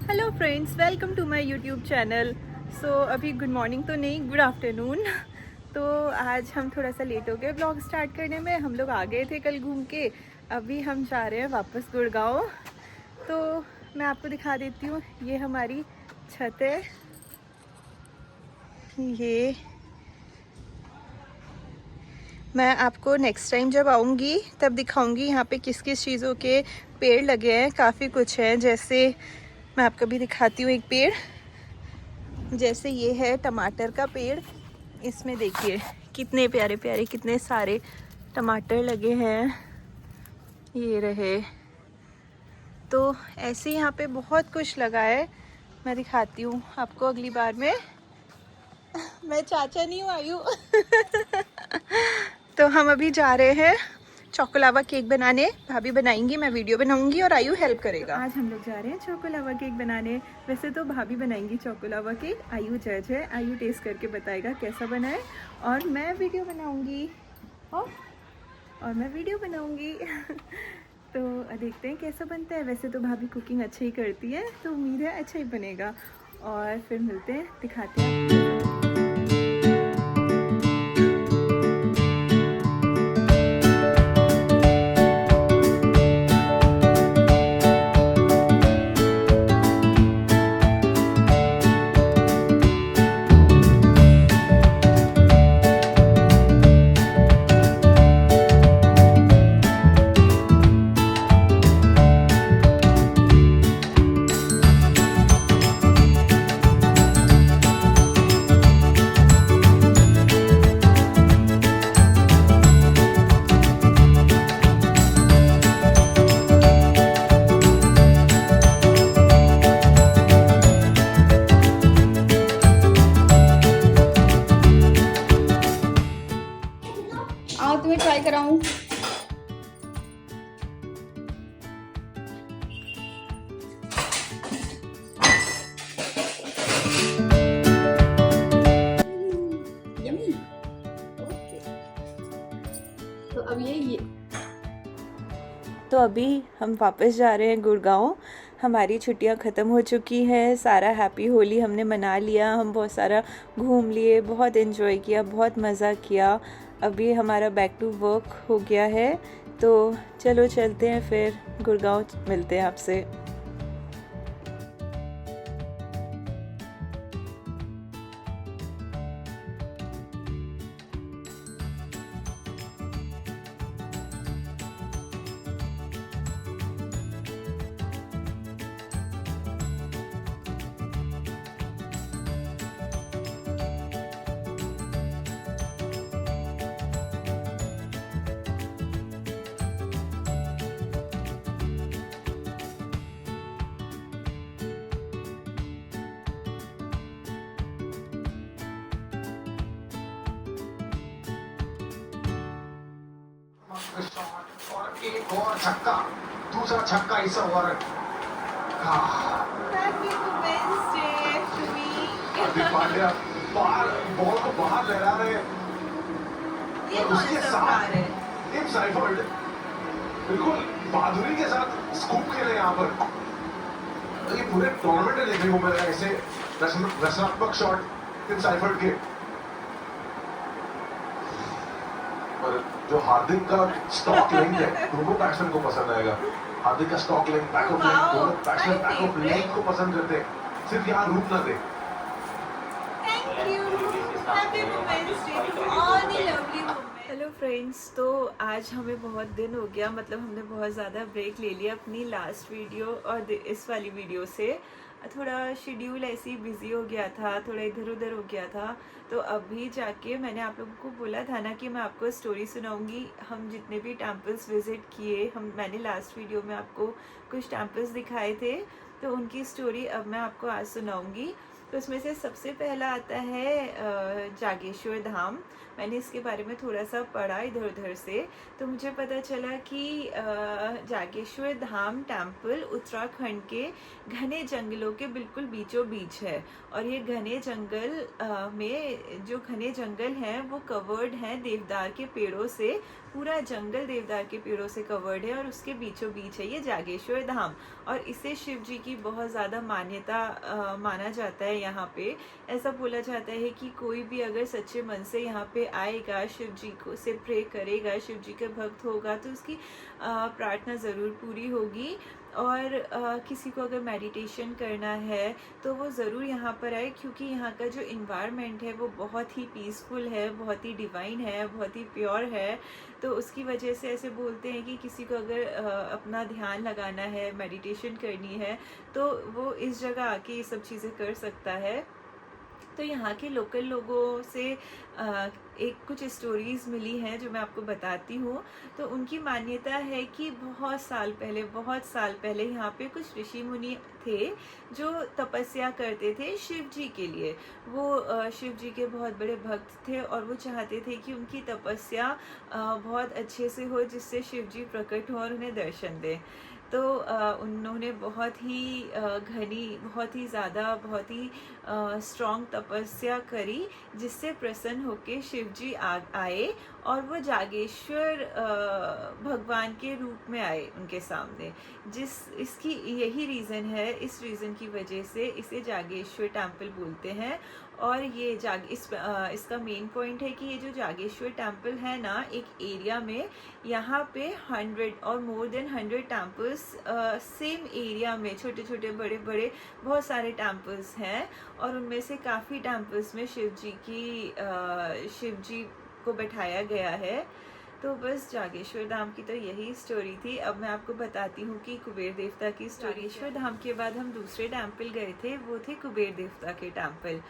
Hello friends, welcome to my YouTube channel. So अभी good morning तो नहीं, good afternoon. तो आज हम थोड़ा सा लेट हो गए ब्लॉग स्टार्ट करने में। हम लोग आ गए थे कल घूम के, अभी हम जा रहे हैं वापस गुड़गांव। तो मैं आपको दिखा देती हूँ, ये हमारी छत है। ये मैं आपको नेक्स्ट टाइम जब आऊँगी तब दिखाऊँगी यहाँ पे किस किस चीज़ों के पेड़ लगे हैं। काफ़ी कुछ है, जैसे मैं आपको भी दिखाती हूँ एक पेड़। जैसे ये है टमाटर का पेड़, इसमें देखिए कितने प्यारे प्यारे कितने सारे टमाटर लगे हैं। ये रहे, तो ऐसे यहाँ पे बहुत कुछ लगा है। मैं दिखाती हूँ आपको अगली बार में। मैं चाचा नहीं हूँ, आयु। तो हम अभी जा रहे हैं चोको केक बनाने। भाभी बनाएंगी, मैं वीडियो बनाऊंगी और आयु हेल्प करेगा। आज हम लोग जा रहे हैं चोको केक बनाने। वैसे तो भाभी बनाएंगी चोको केक, आयु जज है। आयु टेस्ट करके बताएगा कैसा बना है और मैं वीडियो बनाऊंगी और मैं वीडियो बनाऊंगी। तो देखते हैं कैसा बनता है। वैसे तो भाभी कुकिंग अच्छा ही करती है, तो उम्मीद है अच्छा ही बनेगा। और फिर मिलते हैं, दिखाते हैं। आओ तुम्हें ट्राई कराऊं। यम्मी। ओके, तो अब ये तो अभी हम वापस जा रहे हैं गुड़गांव। हमारी छुट्टियां ख़त्म हो चुकी हैं। सारा हैप्पी होली हमने मना लिया, हम बहुत सारा घूम लिए, बहुत एंजॉय किया, बहुत मज़ा किया। अभी हमारा बैक टू वर्क हो गया है, तो चलो चलते हैं फिर गुड़गांव, मिलते हैं आपसे। और एक और छक्का, दूसरा छक्का इस ओवर। हार्दिक पांड्या बॉल को बाहर लहरा रहे हैं, उसके साथ टिम साइफर्ड बिल्कुल बहादुरी के साथ स्कूप खेले यहाँ पर। ये पूरे टूर्नामेंट में देखने को मिल रहा है ऐसे रचनात्मक शॉट टिम साइफर्ड के। और जो हार्दिक का स्टॉक लेंथ है, दोनों बैट्समैन को पसंद आएगा। हार्दिक का स्टॉक लेंथ, बैकअप लेंथ, दोनों बैट्समैन बैकअप लेंथ को पसंद करते हैं, सिर्फ यहाँ रूप ना दे। हेलो फ्रेंड्स, तो आज हमें बहुत दिन हो गया, मतलब हमने बहुत ज़्यादा ब्रेक ले लिया अपनी लास्ट वीडियो और इस वाली वीडियो से। थोड़ा शेड्यूल ऐसे ही बिज़ी हो गया था, थोड़ा इधर उधर हो गया था। तो अभी जाके मैंने आप लोगों को बोला था ना कि मैं आपको स्टोरी सुनाऊंगी। हम जितने भी टेम्पल्स विज़िट किए, मैंने लास्ट वीडियो में आपको कुछ टेम्पल्स दिखाए थे, तो उनकी स्टोरी अब मैं आपको आज सुनाऊंगी। तो उसमें से सबसे पहला आता है जागेश्वर धाम। मैंने इसके बारे में थोड़ा सा पढ़ा इधर उधर से, तो मुझे पता चला कि जागेश्वर धाम टेम्पल उत्तराखंड के घने जंगलों के बिल्कुल बीचों बीच है। और ये घने जंगल में जो घने जंगल हैं वो कवर्ड हैं देवदार के पेड़ों से, पूरा जंगल देवदार के पेड़ों से कवर्ड है और उसके बीचों बीच है ये जागेश्वर धाम। और इसे शिव जी की बहुत ज़्यादा मान्यता माना जाता है यहाँ पे। ऐसा बोला जाता है कि कोई भी अगर सच्चे मन से यहाँ पे आएगा, शिव जी को से प्रे करेगा, शिव जी का भक्त होगा, तो उसकी प्रार्थना ज़रूर पूरी होगी। और किसी को अगर मेडिटेशन करना है तो वो ज़रूर यहाँ पर आए, क्योंकि यहाँ का जो इन्वायरमेंट है वो बहुत ही पीसफुल है, बहुत ही डिवाइन है, बहुत ही प्योर है। तो उसकी वजह से ऐसे बोलते हैं कि किसी को अगर अपना ध्यान लगाना है, मेडिटेशन करनी है, तो वो इस जगह आके ये सब चीज़ें कर सकता है। तो यहाँ के लोकल लोगों से एक कुछ स्टोरीज़ मिली हैं जो मैं आपको बताती हूँ। तो उनकी मान्यता है कि बहुत साल पहले यहाँ पे कुछ ऋषि मुनि थे जो तपस्या करते थे शिव जी के लिए। वो शिव जी के बहुत बड़े भक्त थे और वो चाहते थे कि उनकी तपस्या बहुत अच्छे से हो, जिससे शिव जी प्रकट हो और उन्हें दर्शन दें। तो उन्होंने बहुत ही घनी, बहुत ही ज़्यादा, बहुत ही स्ट्रॉन्ग तपस्या करी, जिससे प्रसन्न होके शिव जी आए और वो जागेश्वर भगवान के रूप में आए उनके सामने। इसकी यही रीज़न है, इस रीज़न की वजह से इसे जागेश्वर टेम्पल बोलते हैं। और ये इसका मेन पॉइंट है कि ये जो जागेश्वर टेम्पल है ना, एक एरिया में यहाँ पे 100 और more than 100 temples same area में, छोटे छोटे बड़े बड़े बहुत सारे टेम्पल्स हैं। और उनमें से काफ़ी टेम्पल्स में शिव जी को बैठाया गया है। तो बस जागेश्वर धाम की तो यही स्टोरी थी। अब मैं आपको बताती हूँ कि कुबेर देवता की स्टोरी। जागेश्वर धाम के बाद हम दूसरे टेम्पल गए थे, वो थे कुबेर देवता के टेम्पल।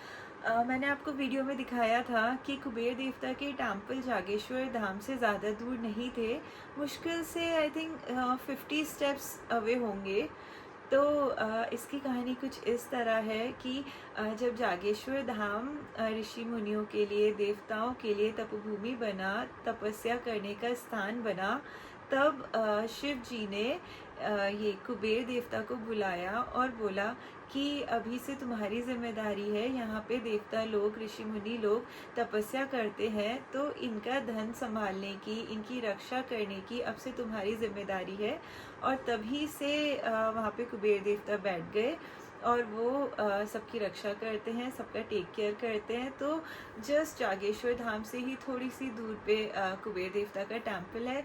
मैंने आपको वीडियो में दिखाया था कि कुबेर देवता के टेम्पल जागेश्वर धाम से ज़्यादा दूर नहीं थे, मुश्किल से आई थिंक 50 स्टेप्स अवे होंगे। तो इसकी कहानी कुछ इस तरह है कि जब जागेश्वर धाम ऋषि मुनियों के लिए, देवताओं के लिए तपभूमि बना, तपस्या करने का स्थान बना, तब शिव जी ने ये कुबेर देवता को बुलाया और बोला कि अभी से तुम्हारी जिम्मेदारी है, यहाँ पे देवता लोग, ऋषि मुनि लोग तपस्या करते हैं, तो इनका धन संभालने की, इनकी रक्षा करने की अब से तुम्हारी जिम्मेदारी है। और तभी से वहाँ पे कुबेर देवता बैठ गए और वो सबकी रक्षा करते हैं, सबका टेक केयर करते हैं। तो जस्ट जागेश्वर धाम से ही थोड़ी सी दूर पे कुबेर देवता का टेम्पल है।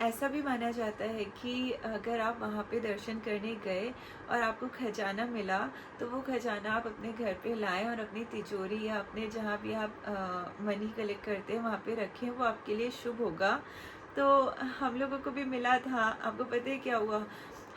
ऐसा भी माना जाता है कि अगर आप वहाँ पे दर्शन करने गए और आपको खजाना मिला, तो वो खजाना आप अपने घर पे लाएं और अपनी तिजोरी या अपने जहाँ भी आप मनी कलेक्ट करते हैं वहाँ पे रखें, वो आपके लिए शुभ होगा। तो हम लोगों को भी मिला था। आपको पता है क्या हुआ?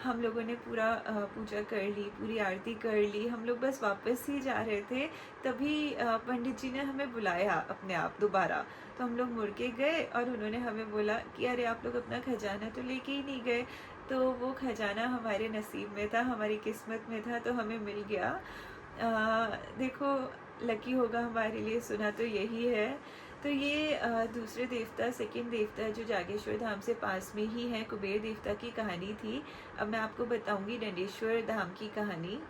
हम लोगों ने पूरा पूजा कर ली, पूरी आरती कर ली, हम लोग बस वापस ही जा रहे थे, तभी पंडित जी ने हमें बुलाया अपने आप दोबारा। तो हम लोग मुड़ के गए और उन्होंने हमें बोला कि अरे आप लोग अपना खजाना तो लेके ही नहीं गए। तो वो खजाना हमारे नसीब में था, हमारी किस्मत में था, तो हमें मिल गया। देखो, लकी होगा हमारे लिए, सुना तो यही है। तो ये दूसरे देवता, सेकंड देवता जो जागेश्वर धाम से पास में ही है, कुबेर देवता की कहानी थी। अब मैं आपको बताऊंगी दंडेश्वर धाम की कहानी।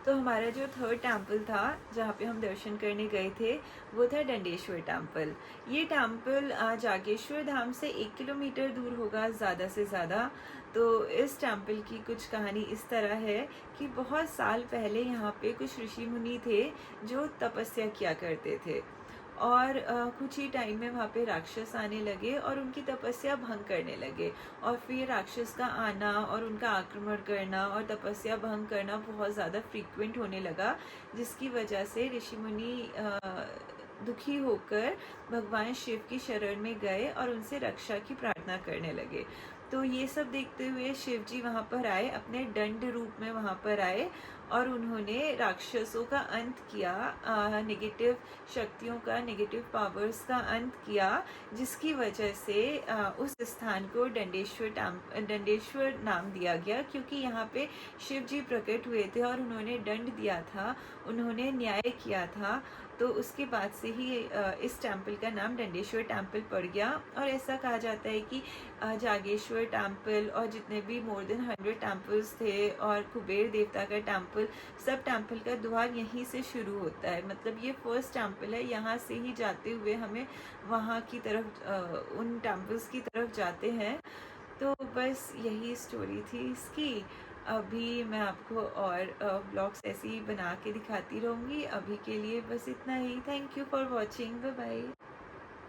तो हमारा जो थर्ड टेम्पल था जहाँ पे हम दर्शन करने गए थे, वो था दंडेश्वर टेम्पल। ये टेम्पल जागेश्वर धाम से 1 किलोमीटर दूर होगा ज़्यादा से ज़्यादा। तो इस टेम्पल की कुछ कहानी इस तरह है कि बहुत साल पहले यहाँ पे कुछ ऋषि मुनि थे जो तपस्या किया करते थे, और कुछ ही टाइम में वहाँ पे राक्षस आने लगे और उनकी तपस्या भंग करने लगे। और फिर राक्षस का आना और उनका आक्रमण करना और तपस्या भंग करना बहुत ज़्यादा फ्रीक्वेंट होने लगा, जिसकी वजह से ऋषि मुनि दुखी होकर भगवान शिव की शरण में गए और उनसे रक्षा की प्रार्थना करने लगे। तो ये सब देखते हुए शिव जी वहाँ पर आए, अपने दंड रूप में वहाँ पर आए और उन्होंने राक्षसों का अंत किया, नेगेटिव शक्तियों का, नेगेटिव पावर्स का अंत किया, जिसकी वजह से उस स्थान को दंडेश्वर नाम दिया गया, क्योंकि यहाँ पे शिव जी प्रकट हुए थे और उन्होंने दंड दिया था, उन्होंने न्याय किया था। तो उसके बाद से ही इस टेम्पल का नाम दंडेश्वर टेम्पल पड़ गया। और ऐसा कहा जाता है कि जागेश्वर टेम्पल और जितने भी मोर देन 100 टेम्पल्स थे और कुबेर देवता का टेम्पल टेम्पल, सब टेम्पल का द्वार यहीं से शुरू होता है। मतलब ये फर्स्ट टेम्पल है, यहाँ से ही जाते हुए हमें वहाँ की तरफ उन टेम्पल्स की तरफ जाते हैं। तो बस यही स्टोरी थी इसकी। अभी मैं आपको और ब्लॉग्स ऐसे ही बना के दिखाती रहूँगी। अभी के लिए बस इतना ही। Thank you for watching, bye bye.